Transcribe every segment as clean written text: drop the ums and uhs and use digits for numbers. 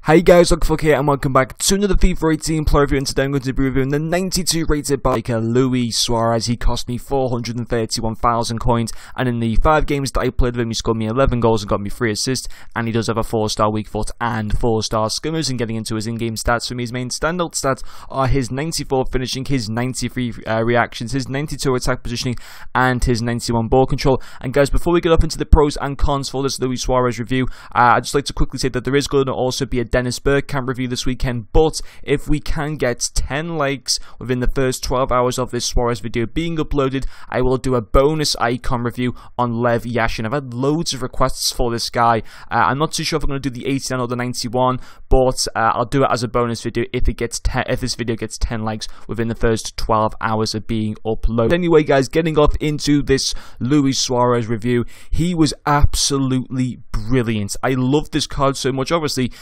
Hey guys, Luckfuck here and welcome back to another FIFA 18 player review, and today I'm going to be reviewing the 92 rated biker Luis Suarez. He cost me 431,000 coins, and in the 5 games that I played with him, he scored me 11 goals and got me 3 assists, and he does have a 4-star weak foot and 4-star skimmers. And getting into his in-game stats, for me his main standout stats are his 94 finishing, his 93 reactions, his 92 attack positioning, and his 91 ball control. And guys, before we get up into the pros and cons for this Luis Suarez review, I'd just like to quickly say that there is going to also be a Dennis Bergkamp review this weekend, but if we can get 10 likes within the first 12 hours of this Suarez video being uploaded, I will do a bonus icon review on Lev Yashin. I've had loads of requests for this guy. I'm not too sure if I'm going to do the 89 or the 91, but I'll do it as a bonus video if this video gets 10 likes within the first 12 hours of being uploaded. Anyway guys, getting off into this Luis Suarez review, he was absolutely brilliant. I love this card so much. Obviously,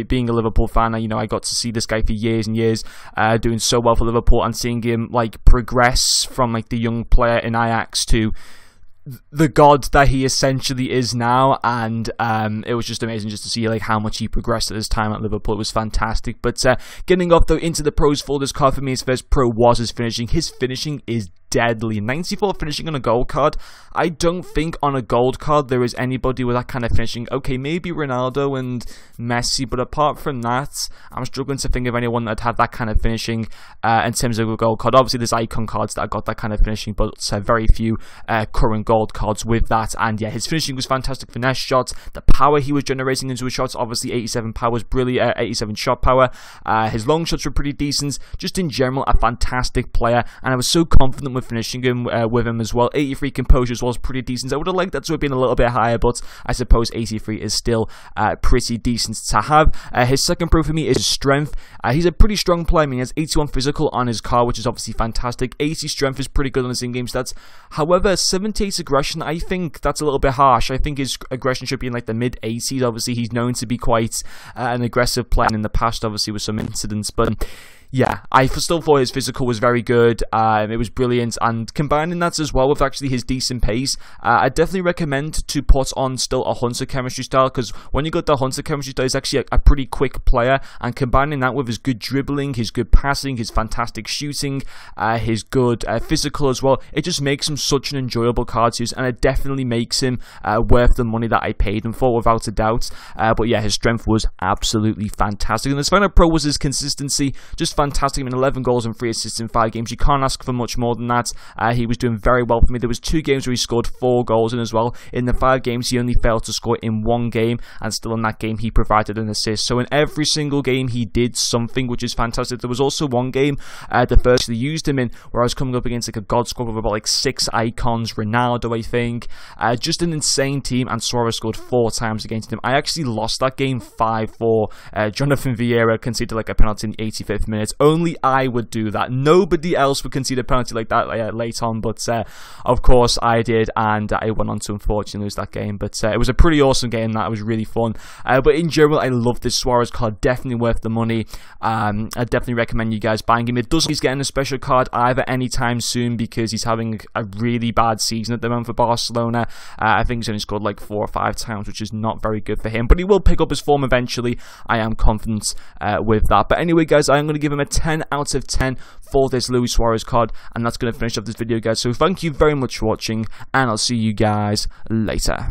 being a Liverpool fan, I got to see this guy for years and years, doing so well for Liverpool, and seeing him progress from the young player in Ajax to the god that he essentially is now. And it was just amazing just to see how much he progressed at his time at Liverpool. It was fantastic. But getting off though into the pros for this card, for me his first pro was his finishing. His finishing is deadly. 94 finishing on a gold card. I don't think on a gold card there is anybody with that kind of finishing. Okay, maybe Ronaldo and Messi, but apart from that, I'm struggling to think of anyone that had that kind of finishing in terms of a gold card. Obviously, there's icon cards that got that kind of finishing, but very few current gold cards with that. And yeah, his finishing was fantastic. Finesse shots, the power he was generating into his shots, obviously 87 power was brilliant, 87 shot power. His long shots were pretty decent. Just in general, a fantastic player, and I was so confident with finishing him with him as well. 83 composure was pretty decent. I would have liked that to have been a little bit higher, but I suppose 83 is still pretty decent to have. His second pro for me is strength. He's a pretty strong player. He has 81 physical on his car, which is obviously fantastic. 80 strength is pretty good on his in-game stats. However, 78 aggression, I think that's a little bit harsh. I think his aggression should be in the mid-80s. Obviously, he's known to be quite an aggressive player in the past, obviously with some incidents, but yeah, I still thought his physical was very good. It was brilliant, and combining that as well with actually his decent pace, I definitely recommend to put on still a Hunter chemistry style, because when you got the Hunter chemistry style, he's actually a pretty quick player, and combining that with his good dribbling, his good passing, his fantastic shooting, his good physical as well, it just makes him such an enjoyable card to use, and it definitely makes him worth the money that I paid him for, without a doubt. But yeah, his strength was absolutely fantastic, and his final pro was his consistency. Just fantastic. 11 goals and 3 assists in 5 games. You can't ask for much more than that. He was doing very well for me. There was 2 games where he scored 4 goals in as well. In the 5 games, he only failed to score in 1 game, and still in that game, he provided an assist. So in every single game, he did something, which is fantastic. There was also 1 game, the first they used him in, where I was coming up against a god squad with about 6 icons, Ronaldo, I think. Just an insane team, and Suarez scored 4 times against him. I actually lost that game 5-4. Jonathan Vieira conceded a penalty in the 85th minute. Only I would do that. Nobody else would concede a penalty like that late on, but of course I did, and I went on to unfortunately lose that game. But it was a pretty awesome game. That was really fun. But in general, I love this Suarez card. Definitely worth the money. I definitely recommend you guys buying him. It doesn't mean he's getting a special card either anytime soon, because he's having a really bad season at the moment for Barcelona. I think he's only scored 4 or 5 times, which is not very good for him, but he will pick up his form eventually. I am confident with that. But anyway guys, I am going to give him a 10 out of 10 for this Luis Suarez card, and that's going to finish off this video guys. So thank you very much for watching, and I'll see you guys later.